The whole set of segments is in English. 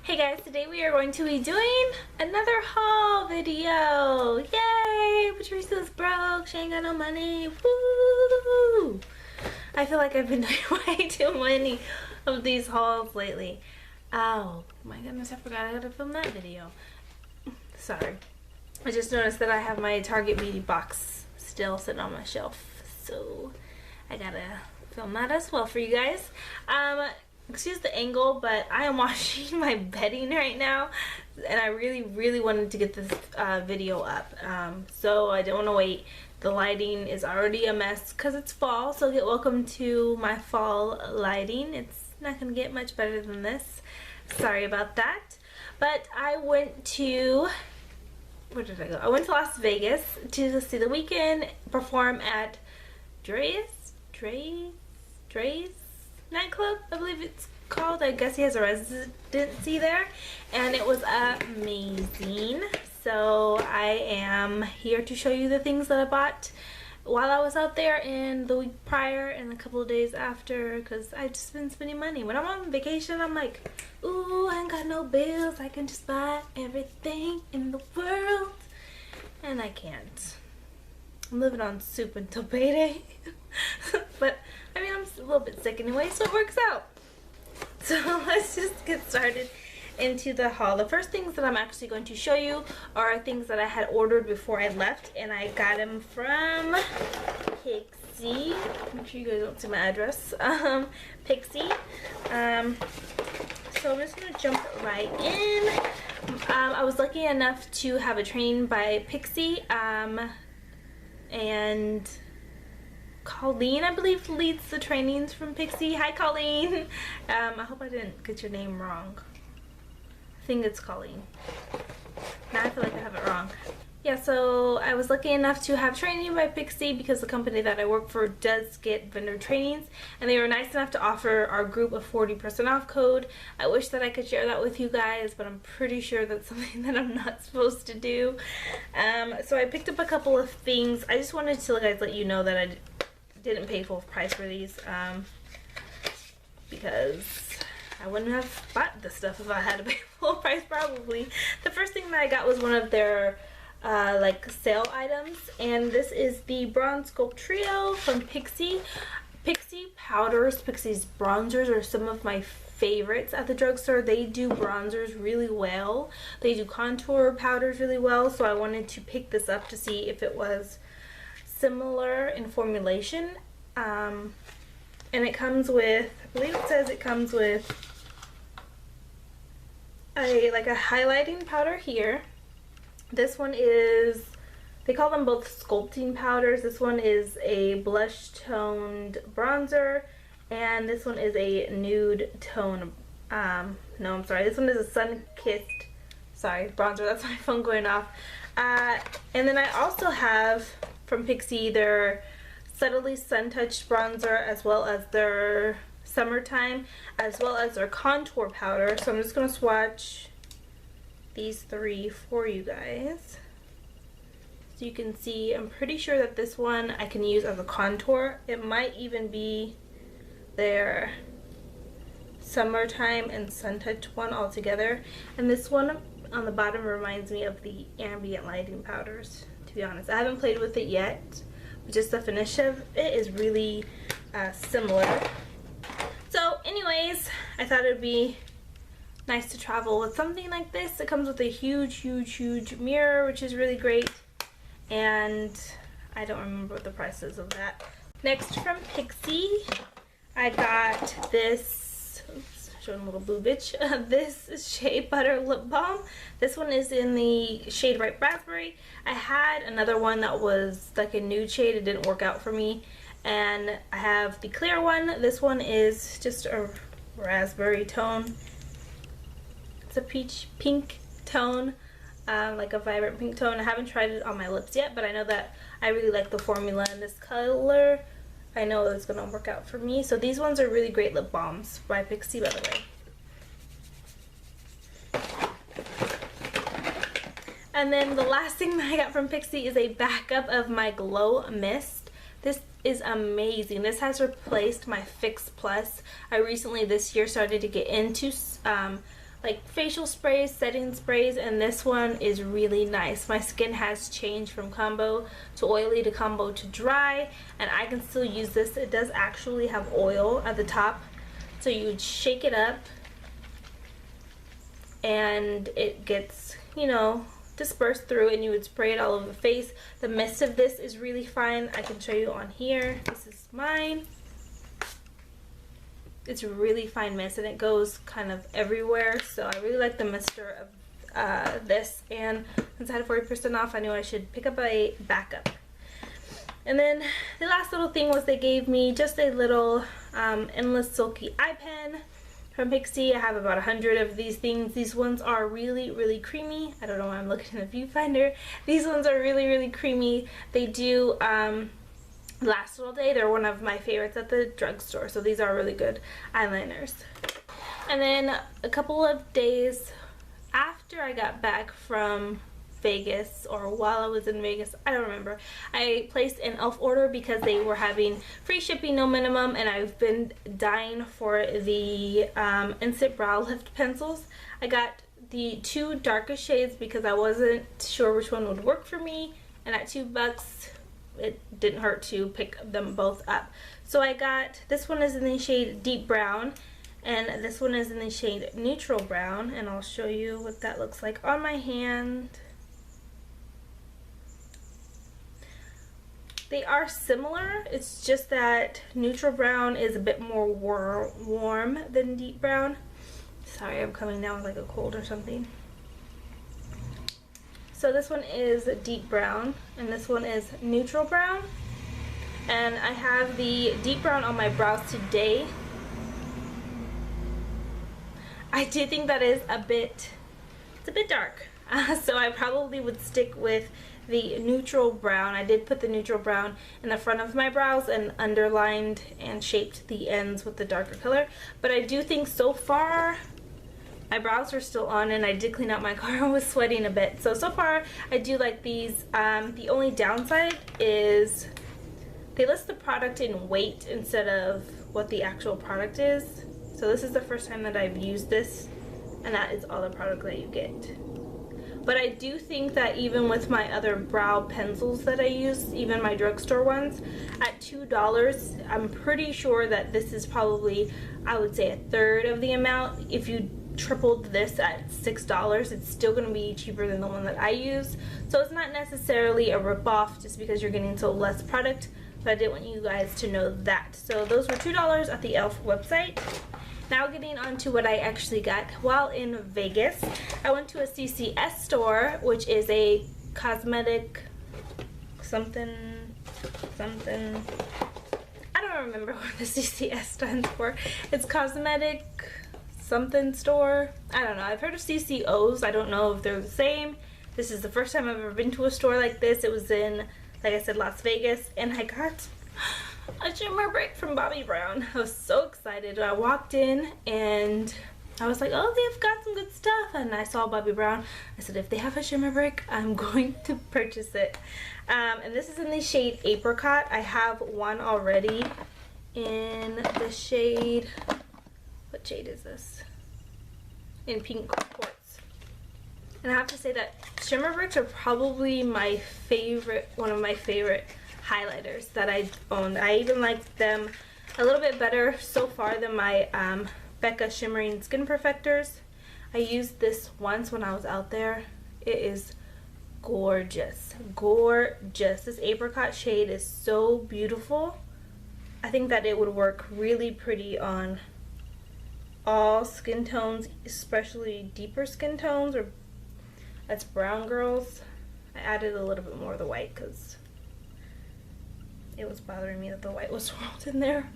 Hey guys, today we are going to be doing another haul video. Yay! Patrice's broke. She ain't got no money. Woo! I feel like I've been doing way too many of these hauls lately. Oh my goodness, I forgot I had to film that video. Sorry. I just noticed that I have my Target beauty box still sitting on my shelf, so I gotta film that as well for you guys. Excuse the angle, but I am washing my bedding right now, and I really wanted to get this video up, so I don't want to wait. The lighting is already a mess because it's fall, so get welcome to my fall lighting. It's not gonna get much better than this. Sorry about that. But I went to, where did I go? I went to Las Vegas to see The Weeknd perform at Dre's nightclub, I believe it's called. I guess he has a residency there, and it was amazing. So I am here to show you the things that I bought while I was out there, and the week prior and a couple of days after, because I've just been spending money. When I'm on vacation, I'm like, ooh, I ain't got no bills, I can just buy everything in the world, and I can't. I'm living on soup until payday. But I mean, I'm a little bit sick anyway, so it works out. So let's just get started into the haul. The first things that I'm actually going to show you are things that I had ordered before I left, and I got them from Pixi. Make sure you guys don't see my address. Pixi. So I'm just gonna jump right in. I was lucky enough to have a training by Pixi, and Colleen, I believe, leads the trainings from Pixi. Hi, Colleen. I hope I didn't get your name wrong. I think it's Colleen. Now I feel like I have it wrong. Yeah, so I was lucky enough to have training by Pixi because the company that I work for does get vendor trainings, and they were nice enough to offer our group a 40% off code. I wish that I could share that with you guys, but I'm pretty sure that's something that I'm not supposed to do. So I picked up a couple of things. I just wanted to guys let you know that I didn't pay full price for these, because I wouldn't have bought this stuff if I had to pay full price probably. The first thing that I got was one of their like sale items, and this is the Bronze Sculpt Trio from Pixi. Pixi powders, Pixi's bronzers are some of my favorites at the drugstore. They do bronzers really well. They do contour powders really well, so I wanted to pick this up to see if it was similar in formulation. And it comes with, I believe it says it comes with a highlighting powder here. This one is, they call them both sculpting powders. This one is a blush toned bronzer, and this one is a nude tone, no, I'm sorry, this one is a sun-kissed, sorry, bronzer. That's my phone going off. And then I also have from Pixi their Subtly Sun-Touched bronzer, as well as their Summertime, as well as their contour powder. So I'm just going to swatch these three for you guys so you can see. I'm pretty sure that this one I can use as a contour. It might even be their Summertime and Sun-Touched one all together. And this one on the bottom reminds me of the ambient lighting powders, to be honest. I haven't played with it yet, but just the finish of it is really similar. So anyways, I thought it would be nice to travel with something like this. It comes with a huge mirror, which is really great, and I don't remember what the price is of that. Next, from Pixi, I got this, oops, showing a little boobage, this Shea Butter Lip Balm. This one is in the shade Ripe Raspberry. I had another one that was like a nude shade. It didn't work out for me. And I have the clear one. This one is just a raspberry tone. It's a peach pink tone, like a vibrant pink tone. I haven't tried it on my lips yet, but I know that I really like the formula in this color. I know it's going to work out for me. So these ones are really great lip balms by Pixi, by the way. And then the last thing that I got from Pixi is a backup of my Glow Mist. This is amazing. This has replaced my Fix Plus. I recently this year started to get into like facial sprays, setting sprays, and this one is really nice. My skin has changed from combo to oily to combo to dry, and I can still use this. It does actually have oil at the top, so you would shake it up and it gets, you know, dispersed through, and you would spray it all over the face. The mist of this is really fine. I can show you on here. This is mine. It's a really fine mist, and it goes kind of everywhere, so I really like the mister of this, and since I had 40% off, I knew I should pick up a backup. And then the last little thing was they gave me just a little endless silky eye pen from Pixi. I have about 100 of these things. These ones are really, really creamy. I don't know why I'm looking in the viewfinder. These ones are really, really creamy. They do last all day. They're one of my favorites at the drugstore, so these are really good eyeliners. And then a couple of days after I got back from Vegas, or while I was in Vegas, I don't remember, I placed an e.l.f. order because they were having free shipping, no minimum, and I've been dying for the Instant Brow Lift pencils. I got the two darkest shades because I wasn't sure which one would work for me, and at $2 it didn't hurt to pick them both up. So I got, this one is in the shade Deep Brown, and this one is in the shade Neutral Brown, and I'll show you what that looks like on my hand. They are similar, it's just that Neutral Brown is a bit more warm than Deep Brown. Sorry, I'm coming down with like a cold or something. So this one is Deep Brown, and this one is Neutral Brown. And I have the Deep Brown on my brows today. I do think that is a bit, it's a bit dark. So I probably would stick with the Neutral Brown. I did put the Neutral Brown in the front of my brows and underlined and shaped the ends with the darker color. But I do think so far my brows are still on, and I did clean out my car and was sweating a bit. So far I do like these. The only downside is they list the product in weight instead of what the actual product is. So this is the first time that I've used this, and that is all the product that you get. But I do think that even with my other brow pencils that I use, even my drugstore ones, at $2, I'm pretty sure that this is probably, I would say, a third of the amount. If you tripled this at $6, it's still going to be cheaper than the one that I use. So it's not necessarily a rip-off just because you're getting so less product, but I did want you guys to know that. So those were $2 at the e.l.f. website. Now getting on to what I actually got while in Vegas. I went to a CCS store, which is a cosmetic something. I don't remember what the CCS stands for. It's cosmetic something store. I don't know. I've heard of CCOs. I don't know if they're the same. This is the first time I've ever been to a store like this. It was in, like I said, Las Vegas, and I got a shimmer brick from Bobbie Brown. I was so excited. I walked in and I was like, oh, they've got some good stuff, and I saw Bobbie Brown. I said, if they have a shimmer brick, I'm going to purchase it. And this is in the shade Apricot. I have one already in the shade, what shade is this? In Pink Quartz. And I have to say that shimmer bricks are probably my favorite, one of my favorite highlighters that I've owned. I even like them a little bit better so far than my Becca Shimmering Skin Perfectors. I used this once when I was out there. It is gorgeous. Gorgeous. This apricot shade is so beautiful. I think that it would work really pretty on all skin tones, especially deeper skin tones, or that's brown girls. I added a little bit more of the white because it was bothering me that the white was swirled in there.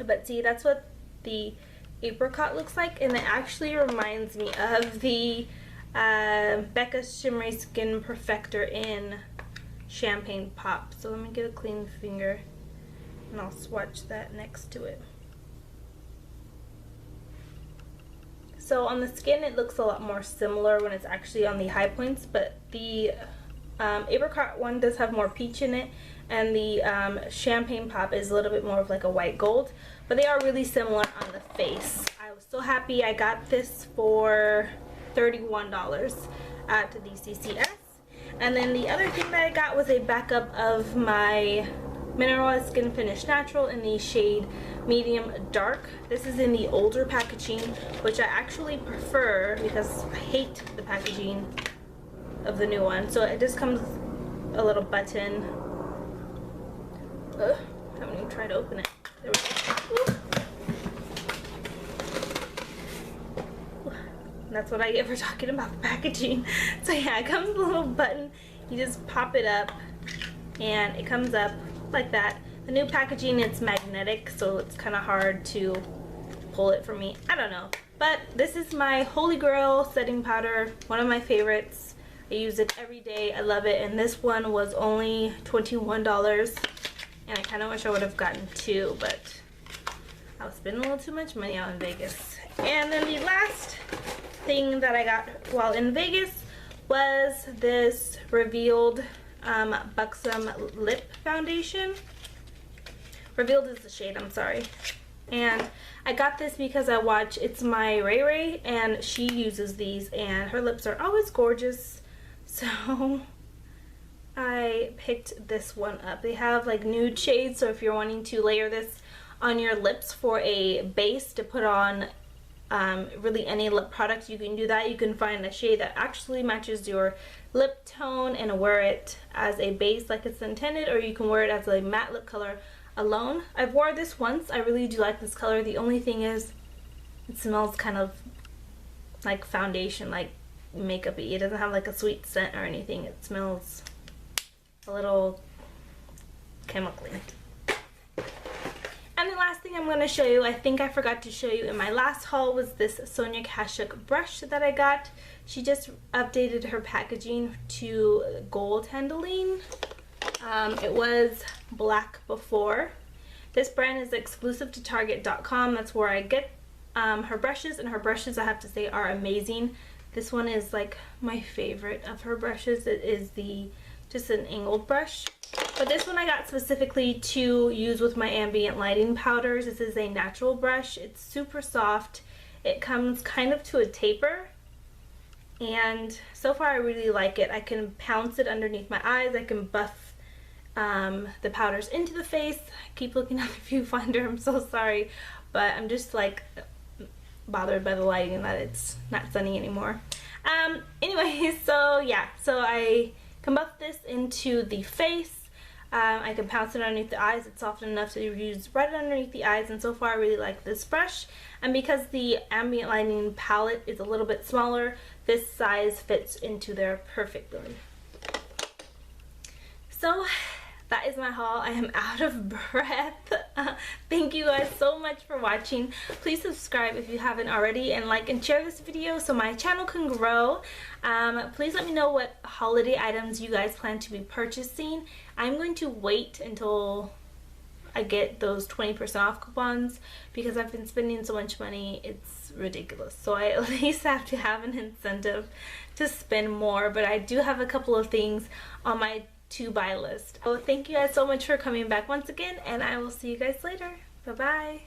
But see, that's what the apricot looks like, and it actually reminds me of the Becca Shimmery Skin Perfector in Champagne Pop. So let me get a clean finger and I'll swatch that next to it. So on the skin it looks a lot more similar when it's actually on the high points, but the apricot one does have more peach in it, and the Champagne Pop is a little bit more of like a white gold, but they are really similar on the face. I was so happy. I got this for $31 at the CCS. And then the other thing that I got was a backup of my Mineralized Skin Finish Natural in the shade Medium Dark. This is in the older packaging, which I actually prefer because I hate the packaging of the new one. So it just comes with a little button. Ugh, I haven't even tried to open it. There we go. That's what I get for talking about the packaging. So yeah, it comes with a little button. You just pop it up and it comes up like that. The new packaging, it's magnetic, so it's kind of hard to pull it for me. I don't know. But this is my Holy Grail setting powder, one of my favorites. I use it every day. I love it. And this one was only $21. And I kind of wish I would have gotten two, but I was spending a little too much money out in Vegas. And then the last thing that I got while in Vegas was this Revealed Buxom Lip Foundation. Revealed is the shade, I'm sorry. And I got this because I watch It's My Ray Ray, and she uses these, and her lips are always gorgeous. So I picked this one up. They have like nude shades, so if you're wanting to layer this on your lips for a base to put on really any lip product, you can do that. You can find a shade that actually matches your lip tone and wear it as a base like it's intended, or you can wear it as a matte lip color alone. I've worn this once. I really do like this color. The only thing is it smells kind of like foundation, like makeup-y. It doesn't have like a sweet scent or anything. It smells a little chemically. And the last thing I'm going to show you, I think I forgot to show you in my last haul, was this Sonia Kashuk brush that I got. She just updated her packaging to gold handling. It was black before. This brand is exclusive to Target.com. That's where I get her brushes, and her brushes, I have to say, are amazing. This one is like my favorite of her brushes. It is just an angled brush. But this one I got specifically to use with my ambient lighting powders. This is a natural brush. It's super soft. It comes kind of to a taper. And so far I really like it. I can pounce it underneath my eyes. I can buff the powders into the face. I keep looking at the viewfinder. I'm so sorry. But I'm just like bothered by the lighting that it's not sunny anymore. Anyway, so yeah. So I can buff this into the face. I can pounce it underneath the eyes. It's soft enough to use right underneath the eyes, and so far I really like this brush. And because the ambient lighting palette is a little bit smaller, this size fits into there perfectly. So that is my haul. I am out of breath. Thank you guys so much for watching. Please subscribe if you haven't already, and like and share this video so my channel can grow. Please let me know what holiday items you guys plan to be purchasing. I'm going to wait until I get those 20% off coupons because I've been spending so much money, it's ridiculous. So I at least have to have an incentive to spend more, but I do have a couple of things on my to buy list. So thank you guys so much for coming back once again, and I will see you guys later. Bye bye.